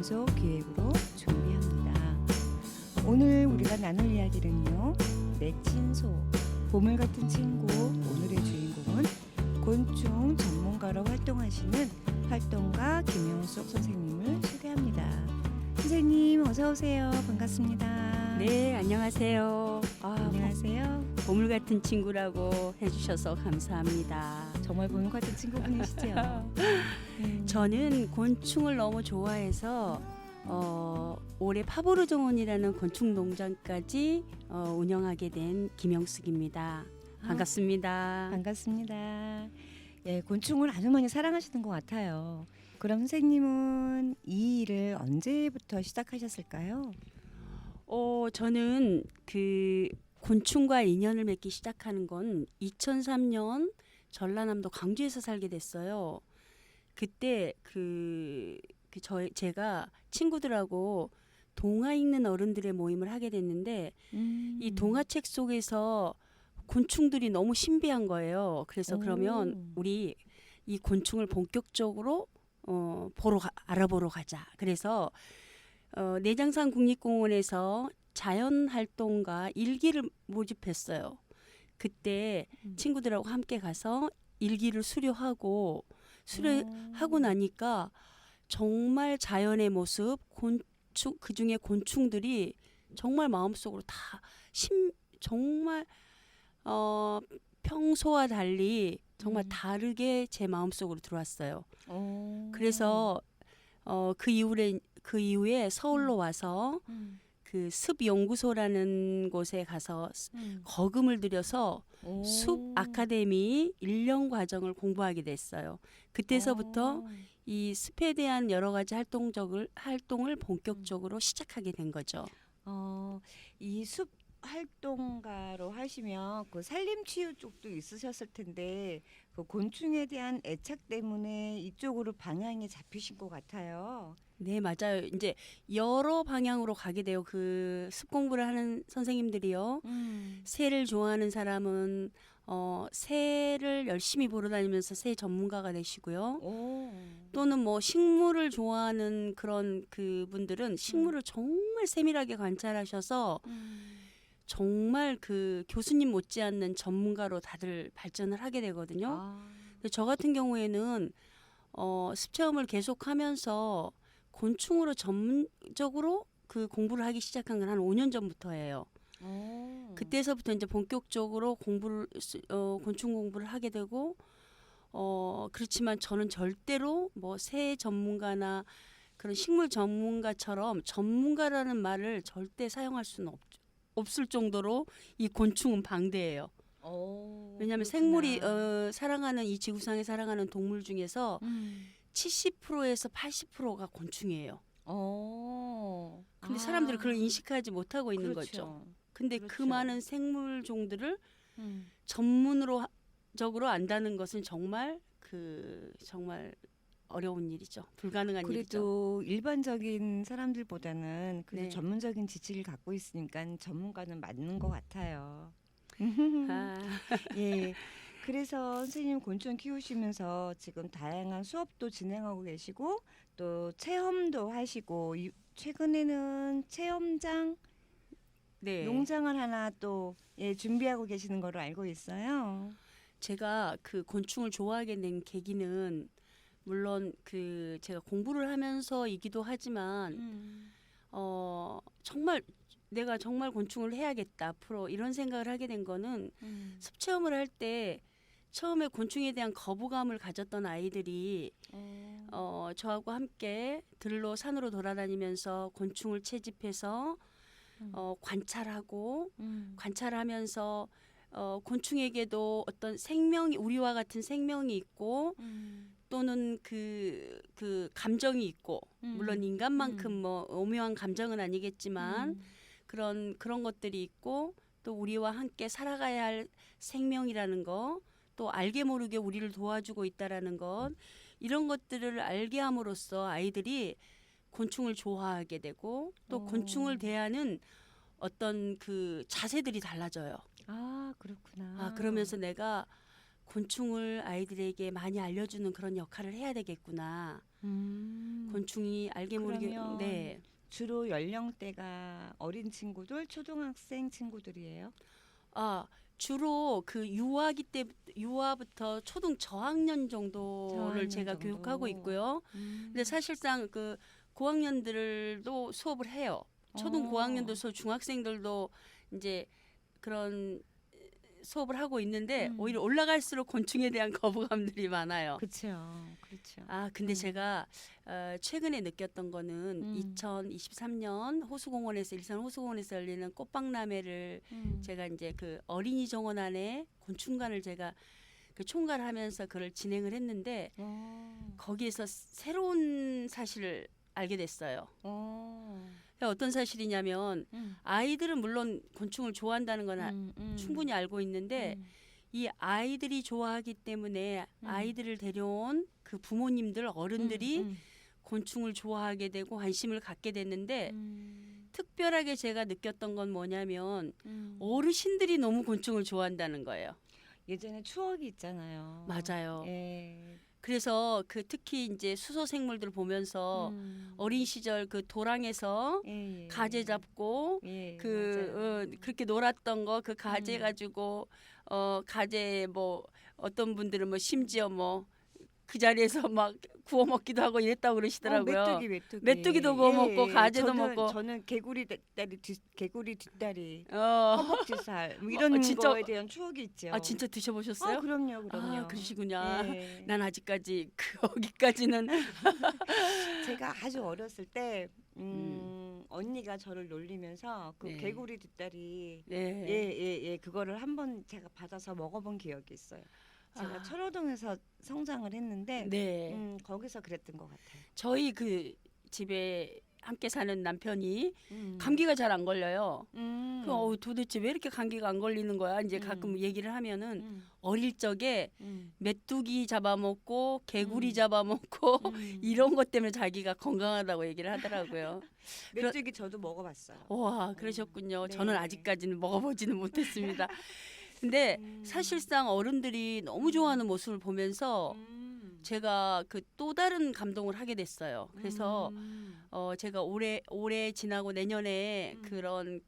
연속 기획으로 준비합니다. 오늘 우리가 나눌 이야기는요, 내 친소, 보물 같은 친구. 오늘의 주인공은 곤충 전문가로 활동하시는 활동가 김영숙 선생님을 소개합니다. 선생님 어서 오세요. 반갑습니다. 네, 안녕하세요. 안녕하세요. 보물 같은 친구라고 해주셔서 감사합니다. 정말 보물 같은 친구분이시죠? 저는 곤충을 너무 좋아해서 올해 파보르 정원이라는 곤충 농장까지 운영하게 된 김영숙입니다. 반갑습니다. 반갑습니다. 예, 곤충을 아주 많이 사랑하시는 것 같아요. 그럼 선생님은 이 일을 언제부터 시작하셨을까요? 저는 그 곤충과 인연을 맺기 시작하는 건 2003년 전라남도 광주에서 살게 됐어요. 그때 제가 친구들하고 동화 읽는 어른들의 모임을 하게 됐는데 이 동화책 속에서 곤충들이 너무 신비한 거예요. 그래서 그러면 우리 이 곤충을 본격적으로 알아보러 가자. 그래서 내장산 국립공원에서 자연활동가 일기를 모집했어요. 그때 친구들하고 함께 가서 일기를 수료하고 나니까 정말 자연의 모습, 곤충, 그중에 곤충들이 정말 마음속으로 정말 평소와 달리 정말 다르게 제 마음속으로 들어왔어요. 그래서 그 이후에 서울로 와서 그 습연구소라는 곳에 가서 거금을 들여서 숲 아카데미 1년 과정을 공부하게 됐어요. 그때서부터 이 숲에 대한 여러 가지 활동을 본격적으로 시작하게 된 거죠. 이 숲 활동가로 하시면 그 산림치유 쪽도 있으셨을 텐데 그 곤충에 대한 애착 때문에 이쪽으로 방향이 잡히신 것 같아요. 네, 맞아요. 이제 여러 방향으로 가게 돼요. 그 숲 공부를 하는 선생님들이요. 새를 좋아하는 사람은 새를 열심히 보러 다니면서 새 전문가가 되시고요. 또는 뭐 식물을 좋아하는 그런 그분들은 식물을 정말 세밀하게 관찰하셔서 정말 그 교수님 못지않는 전문가로 다들 발전을 하게 되거든요. 저 같은 경우에는 습 체험을 계속하면서 곤충으로 전문적으로 그 공부를 하기 시작한 건 한 5년 전부터예요. 그때서부터 이제 본격적으로 곤충 공부를 하게 되고 그렇지만 저는 절대로 뭐 새 전문가나 그런 식물 전문가처럼 전문가라는 말을 절대 사용할 수는 없을 정도로 이 곤충은 방대해요. 왜냐하면 생물이 살아가는 이 지구상에 살아가는 동물 중에서 70%에서 80%가 곤충이에요. 근데 사람들이 그걸 인식하지 못하고 있는 거죠. 근데 그 많은 생물 종들을 전문적으로 안다는 것은 정말 어려운 일이죠. 불가능한 일이죠. 그래도 일반적인 사람들보다는 그래도 네. 전문적인 지식을 갖고 있으니까 전문가는 맞는 것 같아요. 예. 그래서 선생님 곤충 키우시면서 지금 다양한 수업도 진행하고 계시고 또 체험도 하시고 최근에는 체험장 네. 농장을 하나 또 준비하고 계시는 거로 알고 있어요. 제가 그 곤충을 좋아하게 된 계기는 물론 그 제가 공부를 하면서이기도 하지만 내가 정말 곤충을 해야겠다 앞으로 이런 생각을 하게 된 거는 습 체험을 할 때 처음에 곤충에 대한 거부감을 가졌던 아이들이 저하고 함께 산으로 돌아다니면서 곤충을 채집해서 관찰하면서 곤충에게도 어떤 우리와 같은 생명이 있고 또는 그 감정이 있고 물론 인간만큼 뭐 오묘한 감정은 아니겠지만 그런 것들이 있고 또 우리와 함께 살아가야 할 생명이라는 거 또 알게 모르게 우리를 도와주고 있다라는 것 이런 것들을 알게 함으로써 아이들이 곤충을 좋아하게 되고 또 곤충을 대하는 어떤 그 자세들이 달라져요. 그렇구나. 그러면서 내가 곤충을 아이들에게 많이 알려주는 그런 역할을 해야 되겠구나. 곤충이 알게 모르게 그러면 네. 주로 연령대가 어린 친구들, 초등학생 친구들이에요? 주로 그 유아부터 초등 저학년 정도를 저학년 제가 정도. 교육하고 있고요. 근데 사실상 그 고학년들도 수업을 해요. 초등 고학년도 수업, 중학생들도 이제 그런 수업을 하고 있는데 오히려 올라갈수록 곤충에 대한 거부감들이 많아요. 그렇죠. 그렇죠. 근데 제가 최근에 느꼈던 거는 2023년 호수공원에서 일산 호수공원에서 열리는 꽃박람회를 제가 이제 그 어린이 정원 안에 곤충관을 제가 그 총괄하면서 그걸 진행을 했는데 거기에서 새로운 사실을 알게 됐어요. 어떤 사실이냐면 아이들은 물론 곤충을 좋아한다는 건 충분히 알고 있는데 이 아이들이 좋아하기 때문에 아이들을 데려온 그 부모님들 어른들이 곤충을 좋아하게 되고 관심을 갖게 됐는데 특별하게 제가 느꼈던 건 뭐냐면 어르신들이 너무 곤충을 좋아한다는 거예요. 예전에 추억이 있잖아요. 맞아요. 예. 그래서 그 특히 이제 수소 생물들을 보면서 어린 시절 그 도랑에서 예, 예. 가재 잡고 예, 그 맞아요. 그렇게 놀았던 거 그 가재 가지고 가재 뭐 어떤 분들은 뭐 심지어 뭐 그 자리에서 막 구워 먹기도 하고 이랬다고 그러시더라고요. 메뚜기. 메뚜기도 구워 먹고 가재도 먹고. 저는 개구리 뒷다리, 어. 허벅지살 뭐 이런 진짜. 거에 대한 추억이 있죠. 진짜 드셔보셨어요? 그럼요. 그러시구나. 예. 난 아직까지 거기까지는 제가 아주 어렸을 때 언니가 저를 놀리면서 그 네. 개구리 뒷다리 네. 그거를 한번 제가 받아서 먹어본 기억이 있어요. 제가 아. 철호동에서 성장을 했는데 네. 거기서 그랬던 것 같아요. 저희 그 집에 함께 사는 남편이 음. 감기가 잘 안 걸려요. 음. 도대체 왜 이렇게 감기가 안 걸리는 거야? 이제 가끔 얘기를 하면은 음. 어릴 적에 메뚜기 잡아먹고 개구리 음. 잡아먹고 이런 것 때문에 자기가 건강하다고 얘기를 하더라고요. 메뚜기 저도 먹어봤어요. 와, 그러셨군요. 네. 저는 아직까지는 먹어보지는 못했습니다. 근데 사실상 어른들이 너무 좋아하는 모습을 보면서 제가 그 또 다른 감동을 하게 됐어요. 그래서 제가 올해 지나고 내년에 그런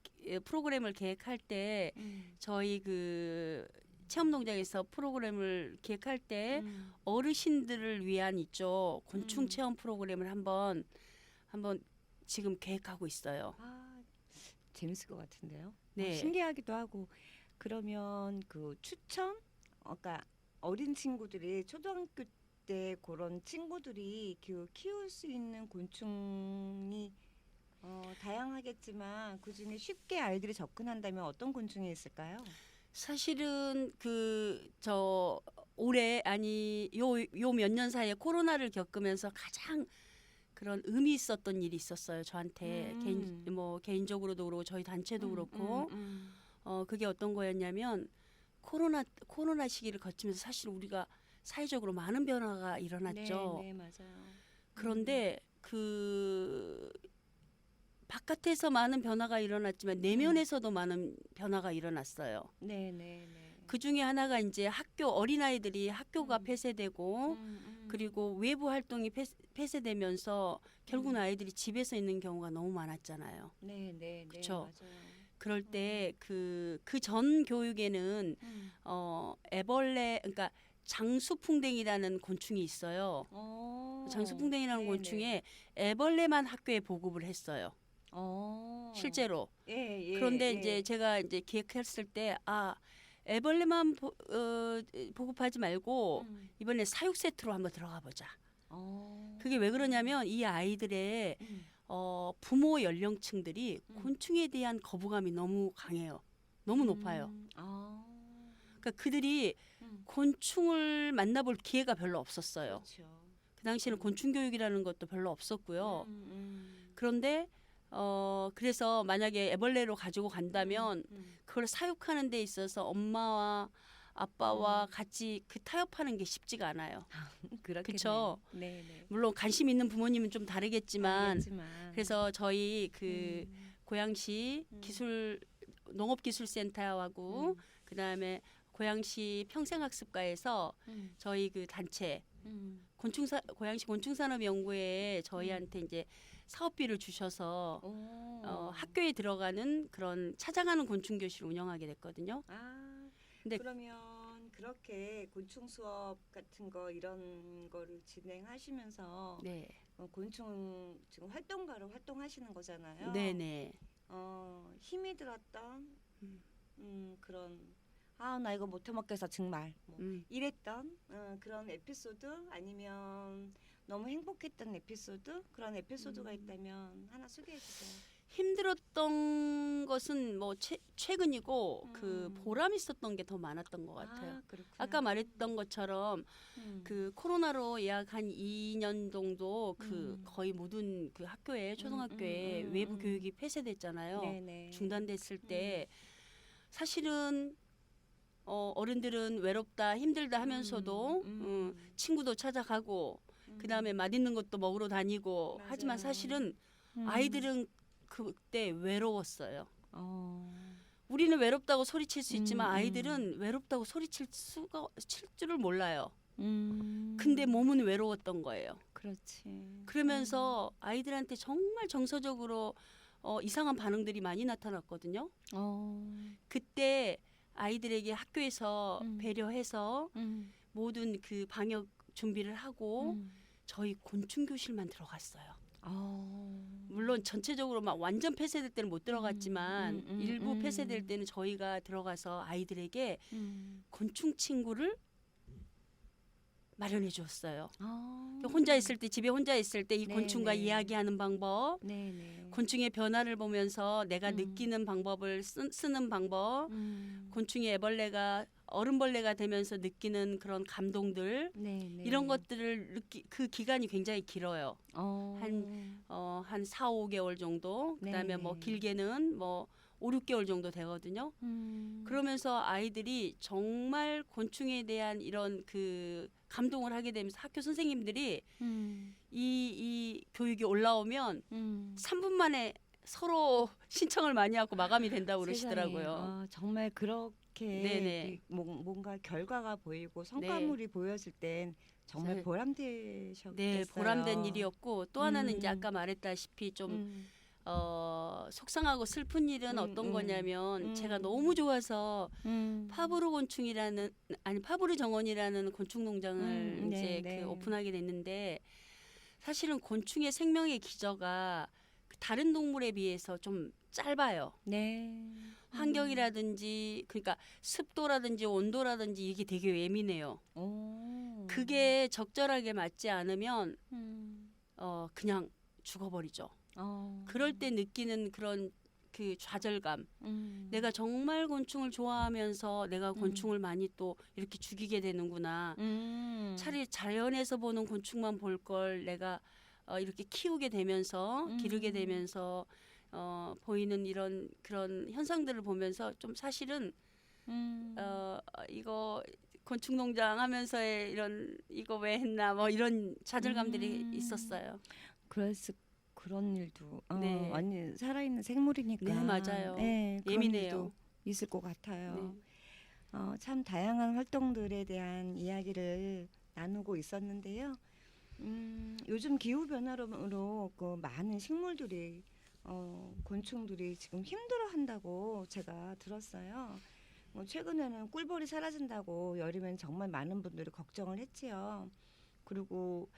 프로그램을 계획할 때 저희 그 체험농장에서 프로그램을 기획할 때 어르신들을 위한 이쪽 곤충 체험 프로그램을 한번 지금 계획하고 있어요. 재밌을 것 같은데요. 네. 신기하기도 하고 그러면 그 추천, 그러니까 어린 친구들이 초등학교 때 그런 친구들이 키울 수 있는 곤충이 다양하겠지만 그 중에 쉽게 아이들이 접근한다면 어떤 곤충이 있을까요? 사실은 올해 아니 요 몇 년 사이에 코로나를 겪으면서 가장 그런 의미 있었던 일이 있었어요. 저한테 개인적으로도 그렇고 저희 단체도 그렇고 그게 어떤 거였냐면 코로나 시기를 거치면서 사실 우리가 사회적으로 많은 변화가 일어났죠. 네, 맞아요. 그런데 그 바깥에서 많은 변화가 일어났지만 내면에서도 많은 변화가 일어났어요. 네. 그 중에 하나가 이제 어린아이들이 학교가 폐쇄되고 그리고 외부 활동이 폐쇄되면서 결국은 아이들이 집에서 있는 경우가 너무 많았잖아요. 네. 그쵸? 맞아요. 그럴 때 그 전 교육에는 애벌레 그러니까 장수풍뎅이라는 곤충이 있어요. 장수풍뎅이라는 네네. 곤충에 애벌레만 학교에 보급을 했어요. 실제로. 예. 그런데 이제 제가 이제 기획했을 때 애벌레만 보급하지 말고 이번에 사육 세트로 한번 들어가 보자. 그게 왜 그러냐면 이 아이들의 부모 연령층들이 곤충에 대한 거부감이 너무 강해요. 너무 높아요. 그러니까 그들이 곤충을 만나볼 기회가 별로 없었어요. 그렇죠. 그 당시에는 곤충 교육이라는 것도 별로 없었고요. 그런데 그래서 만약에 애벌레로 가지고 간다면 그걸 사육하는 데 있어서 엄마와 아빠와 같이 타협하는 게 쉽지가 않아요. 그렇죠. 네. 물론 관심 있는 부모님은 좀 다르겠지만 그래서 저희 그 고양시 농업기술센터하고 그다음에 고양시 평생학습과에서 저희 그 단체 고양시 곤충산업연구회에 저희한테 이제 사업비를 주셔서 학교에 들어가는 그런 찾아가는 곤충 교실을 운영하게 됐거든요. 아, 근데 그러면 그렇게 곤충 수업 같은 거 이런 거를 진행하시면서 네, 곤충 지금 활동가로 활동하시는 거잖아요. 네네. 힘이 들었던 음. 그런 나 이거 못 해먹겠어 정말 뭐 음. 이랬던 그런 에피소드 아니면 너무 행복했던 에피소드 그런 에피소드가 있다면 하나 소개해 주세요. 힘들었던 것은 뭐 최근이고 그 보람 있었던 게 더 많았던 것 같아요. 그렇구나. 아까 말했던 것처럼 그 코로나로 약 한 2년 정도 그 거의 모든 그 학교에 초등학교에 외부 교육이 폐쇄됐잖아요. 네네. 중단됐을 때 사실은 어른들은 외롭다 힘들다 하면서도 친구도 찾아가고 그다음에 맛있는 것도 먹으러 다니고 맞아요. 하지만 사실은 아이들은 그때 외로웠어요. 우리는 외롭다고 소리칠 수 있지만 아이들은 외롭다고 소리칠 칠 줄을 몰라요. 근데 몸은 외로웠던 거예요. 그렇지. 그러면서 아이들한테 정말 정서적으로 이상한 반응들이 많이 나타났거든요. 그때 아이들에게 학교에서 배려해서 모든 그 방역 준비를 하고 저희 곤충 교실만 들어갔어요. 물론 전체적으로 막 완전 폐쇄될 때는 못 들어갔지만 일부 폐쇄될 때는 저희가 들어가서 아이들에게 곤충 친구를 마련해 주었어요. 혼자 있을 때 집에 혼자 있을 때 이 곤충과 이야기하는 방법, 곤충의 변화를 보면서 내가 느끼는 방법을 쓰는 방법, 곤충의 애벌레가 어른벌레가 되면서 느끼는 그런 감동들 이런 것들을 그 기간이 굉장히 길어요. 한 4, 5개월 정도. 그다음에 뭐 길게는 뭐 5, 6개월 정도 되거든요. 그러면서 아이들이 정말 곤충에 대한 이런 그 감동을 하게 되면서 학교 선생님들이 이 교육이 올라오면 3분 만에 서로 신청을 많이 하고 마감이 된다고 그러시더라고요. 정말 그렇게 뭔가 결과가 보이고 성과물이 보였을 땐 정말 보람되셨겠어요. 네, 보람된 일이었고 또 하나는 이제 아까 말했다시피 좀 속상하고 슬픈 일은 어떤 거냐면 제가 너무 좋아서 파브르 정원이라는 곤충 농장을 이제 그 오픈하게 됐는데 사실은 곤충의 생명의 기저가 다른 동물에 비해서 좀 짧아요. 환경이라든지 그러니까 습도라든지 온도라든지 이게 되게 예민해요. 그게 적절하게 맞지 않으면 그냥 죽어버리죠. 그럴 때 느끼는 그런 그 좌절감. 내가 정말 곤충을 좋아하면서 내가 곤충을 많이 또 이렇게 죽이게 되는구나. 차라리 자연에서 보는 곤충만 볼 걸 내가 이렇게 키우게 되면서 기르게 되면서 보이는 이런 그런 현상들을 보면서 좀 사실은 이거 곤충농장 하면서의 이런 이거 왜 했나 뭐 이런 좌절감들이 있었어요. 그래서 그런 일도 네. 아니 살아있는 생물이니까 네, 맞아요. 그런 예민해요. 일도 있을 것 같아요. 네. 참 다양한 활동들에 대한 이야기를 나누고 있었는데요. 요즘 기후 변화로 그 많은 식물들이 곤충들이 지금 힘들어한다고 제가 들었어요. 최근에는 꿀벌이 사라진다고 여름엔 정말 많은 분들이 걱정을 했지요. 그리고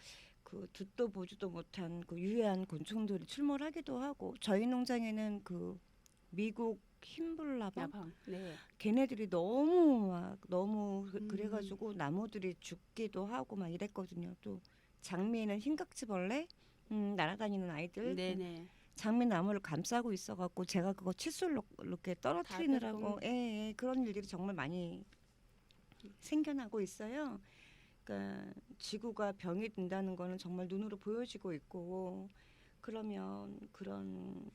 그 듣도 보지도 못한 그 유해한 곤충들이 출몰하기도 하고 저희 농장에는 그 미국 흰불나방 야방. 네. 걔네들이 너무 그래가지고 나무들이 죽기도 하고 막 이랬거든요. 또 장미에는 흰깍지벌레 날아다니는 아이들 네네. 장미 나무를 감싸고 있어갖고 제가 그거 칫솔로 이렇게 떨어뜨리느라고 그런 일들이 정말 많이 생겨나고 있어요. 그러니까 지구가 병이 든다는 거는 정말 눈으로 보여지고 있고 그러면 그런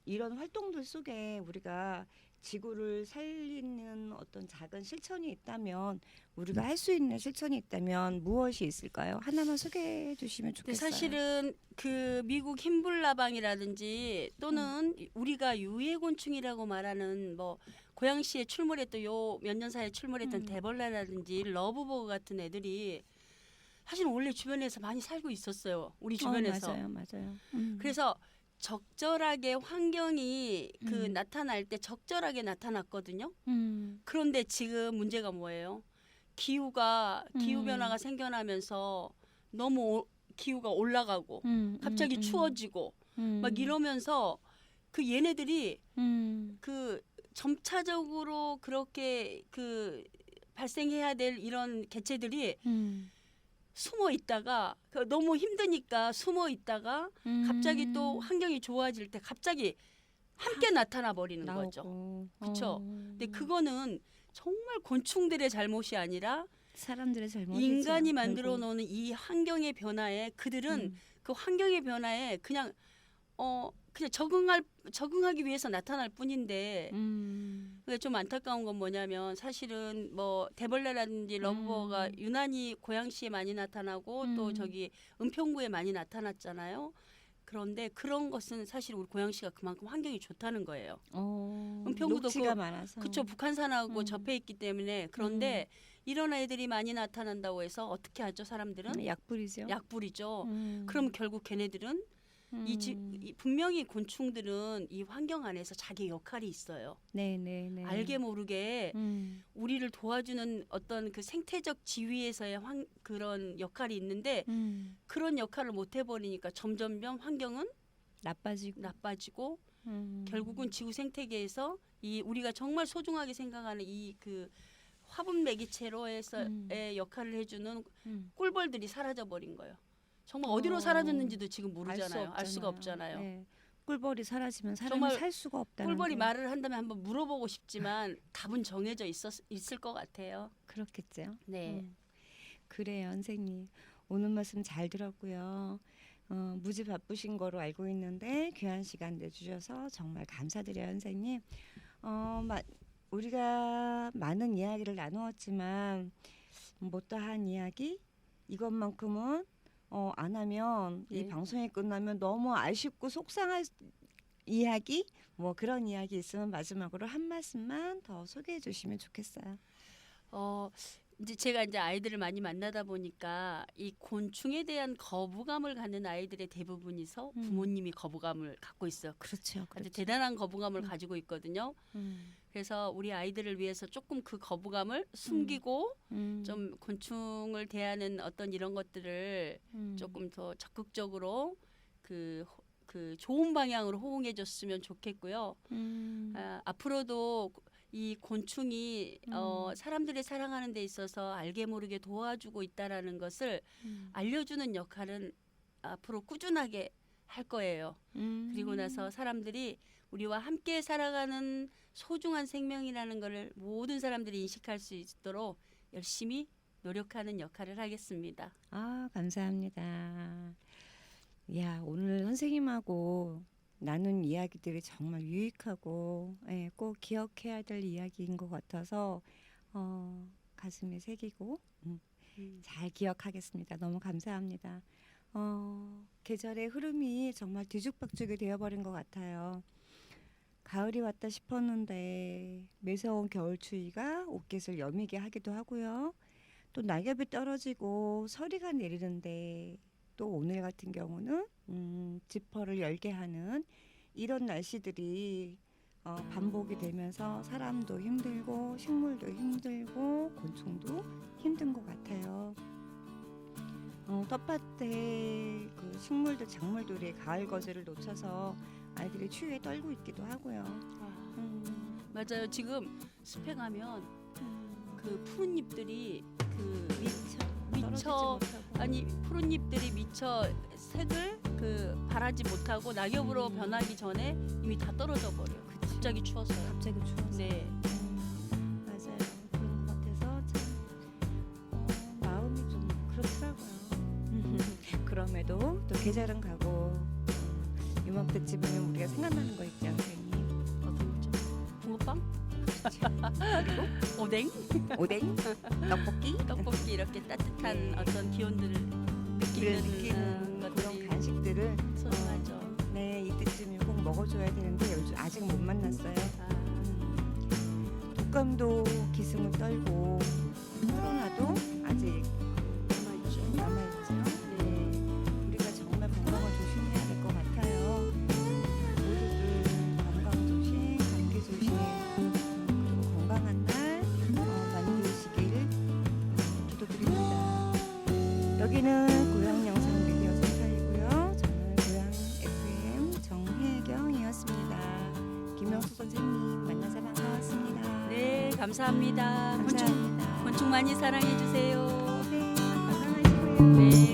이런 활동들 속에 우리가 지구를 살리는 어떤 작은 실천이 있다면 우리가 할 수 있는 실천이 있다면 무엇이 있을까요? 하나만 소개해 주시면 근데 좋겠어요. 사실은 그 미국 흰불나방이라든지 또는 우리가 유해곤충이라고 말하는 뭐 고양시에 출몰했던 요 몇 년 사이에 출몰했던 대벌레라든지 러브버그 같은 애들이 사실 원래 주변에서 많이 살고 있었어요. 우리 주변에서. 맞아요. 그래서 적절하게 환경이 그 나타날 때 적절하게 나타났거든요. 그런데 지금 문제가 뭐예요? 기후 변화가 생겨나면서 너무 기후가 올라가고 갑자기 추워지고 막 이러면서 그 얘네들이 그 점차적으로 그렇게 그 발생해야 될 이런 개체들이 숨어 있다가 너무 힘드니까 숨어 있다가 갑자기 또 환경이 좋아질 때 갑자기 함께 나타나 버리는 거죠. 그렇죠. 근데 그거는 정말 곤충들의 잘못이 아니라 사람들의 잘못이죠. 인간이 만들어 놓는 이 환경의 변화에 그들은 그 환경의 변화에 그냥 적응하기 위해서 나타날 뿐인데 근데 좀 안타까운 건 뭐냐면 사실은 뭐 대벌레라든지 러브버거가 유난히 고양시에 많이 나타나고 또 저기 은평구에 많이 나타났잖아요. 그런데 그런 것은 사실 우리 고양시가 그만큼 환경이 좋다는 거예요. 은평구도 녹지가 많아서. 그렇죠. 북한산하고 접해 있기 때문에 그런데 이런 애들이 많이 나타난다고 해서 어떻게 하죠? 사람들은 약불이죠. 약불이죠. 그럼 결국 걔네들은 분명히 곤충들은 이 환경 안에서 자기 역할이 있어요. 네네네. 알게 모르게 우리를 도와주는 어떤 그 생태적 지위에서의 그런 역할이 있는데 그런 역할을 못 해버리니까 점점점 환경은 나빠지고 결국은 지구 생태계에서 이 우리가 정말 소중하게 생각하는 이 그 화분 매개체로에서의 역할을 해주는 꿀벌들이 사라져 버린 거예요. 정말 어디로 사라졌는지도 지금 모르잖아요. 알 수가 없잖아요. 네. 꿀벌이 사라지면 사람이 정말 살 수가 없다는 꿀벌이 게. 말을 한다면 한번 물어보고 싶지만 답은 정해져 있을 것 같아요. 그렇겠죠. 네. 그래요, 선생님. 오늘 말씀 잘 들었고요. 무지 바쁘신 거로 알고 있는데 귀한 시간 내주셔서 정말 감사드려요, 선생님. 우리가 많은 이야기를 나누었지만 못다한 이야기 이것만큼은 안 하면 이 네. 방송이 끝나면 너무 아쉽고 속상할 이야기 뭐 그런 이야기 있으면 마지막으로 한 말씀만 더 소개해 주시면 좋겠어요. 이제 제가 이제 아이들을 많이 만나다 보니까 이 곤충에 대한 거부감을 갖는 아이들의 대부분이서 부모님이 거부감을 갖고 있어요. 그렇죠. 아주 대단한 거부감을 가지고 있거든요. 그래서 우리 아이들을 위해서 조금 그 거부감을 숨기고 좀 곤충을 대하는 어떤 이런 것들을 조금 더 적극적으로 그 좋은 방향으로 호응해줬으면 좋겠고요. 앞으로도 이 곤충이 사람들이 살아가는 데 있어서 알게 모르게 도와주고 있다라는 것을 알려주는 역할은 앞으로 꾸준하게 할 거예요. 그리고 나서 사람들이 우리와 함께 살아가는 소중한 생명이라는 것을 모든 사람들이 인식할 수 있도록 열심히 노력하는 역할을 하겠습니다. 감사합니다. 야, 오늘 선생님하고 나눈 이야기들이 정말 유익하고 꼭 기억해야 될 이야기인 것 같아서 가슴에 새기고 잘 기억하겠습니다. 너무 감사합니다. 계절의 흐름이 정말 뒤죽박죽이 되어버린 것 같아요. 가을이 왔다 싶었는데 매서운 겨울 추위가 옷깃을 여미게 하기도 하고요. 또 낙엽이 떨어지고 서리가 내리는데 또 오늘 같은 경우는 지퍼를 열게 하는 이런 날씨들이 반복이 되면서 사람도 힘들고 식물도 힘들고 곤충도 힘든 것 같아요. 텃밭에 그 식물들 작물들이 가을 거제를 놓쳐서 아이들이 추위에 떨고 있기도 하고요. 맞아요. 지금 숲에 가면 그 푸른 잎들이 그 미처 푸른 잎들이 미처 색을 발하지 못하고 낙엽으로 변하기 전에 이미 다 떨어져 버려요. 갑자기 추워서요. 갑자기 추워서. 네. 맞아요. 그런 것 같아서 참 마음이 좀 그렇더라고요. 그럼에도 또 계절은 가고 이맘때쯤이면 우리가 생각나는 거 있죠, 선생님. 어떤 거죠? 붕어빵? 그리고 오뎅? 오뎅, 떡볶이, 떡볶이 이렇게 따뜻한 네. 어떤 기온들을 를 느끼는 느끼는 그런 것들이 간식들을 소중하죠. 네, 이때쯤이면 꼭 먹어줘야 되는데 요즘 아직 못 만났어요. 독감도 기승을 떨고 코로나도 아직 남아있죠. 남아있죠. 네, 우리가 정말 건강을 조심해야 될 것 같아요. 모두들 건강 조심, 감기 조심, 그리고 건강한 날 만드시길 기도드립니다. 여기는 고향 영상 미디어 센터이고요. 저는 고향 FM 정혜경이었습니다. 김영수 선생님 만나서 반가웠습니다. 네, 감사합니다. 감사합니다. 곤충 많이 사랑해 주세요. 네, 건강하시고요. 네.